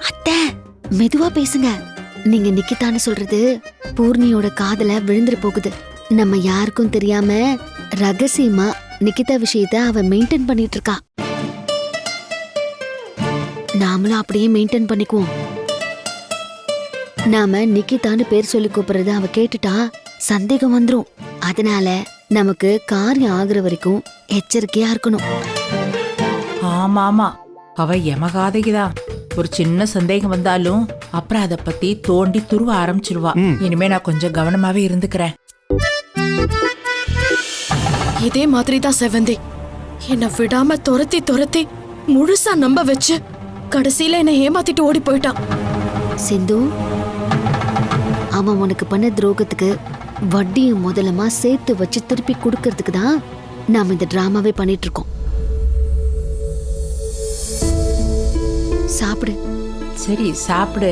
அத்தை மெதுவா பேசுங்க. நீங்க நிக்கிதான்னு சொல்றது பூர்ணியோட காதுல விழுந்துற போகுது. நம்ம யாருக்கும் தெரியாம ரகசியமா நிக்கிதா விஷயத்த அவ மெயின்டைன் பண்ணிட்டு இருக்கா. நாமளும் அப்படியே மெயின்டைன் பண்ணிக்குவோம். நாம நிக்கிதான்னு பேர் சொல்லி கூப்பிடுறத அவ கேட்டுட்டா சந்தேகம் வந்துரும். அதனால நமக்கு காரியம் ஆகுற வரைக்கும் எச்சரிக்கையா இருக்கணும். ஆமா ஆமா, அவ எமகாதைக்குதான். ஒரு சின்ன சந்தேகம் வந்தாலும் அப்புறம் அத பத்தி தோண்டி துருவ ஆரம்பிச்சிருவா. இனிமே நான் கொஞ்சம் கவனமாவே இருந்துக்கிறேன். இதே மாதிரிதான் செவந்தி என்ன விடாம துரத்தி துரத்தி முழுசா நம்ப வச்சு கடைசியில என்ன ஏமாத்திட்டு ஓடி போயிட்டான். சிந்து, அவன் உனக்கு பண்ண துரோகத்துக்கு வட்டியும் முதலமா சேர்த்து வச்சு திருப்பி கொடுக்கறதுக்கு தான் நாம இந்த டிராமாவே பண்ணிட்டு இருக்கோம். சாப்பிடு. சரி சாப்பிடு.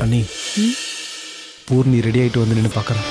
அண்ணி, பூர்ணி ரெடி ஆயிட்டு வந்து நின்று பார்க்கறேன்.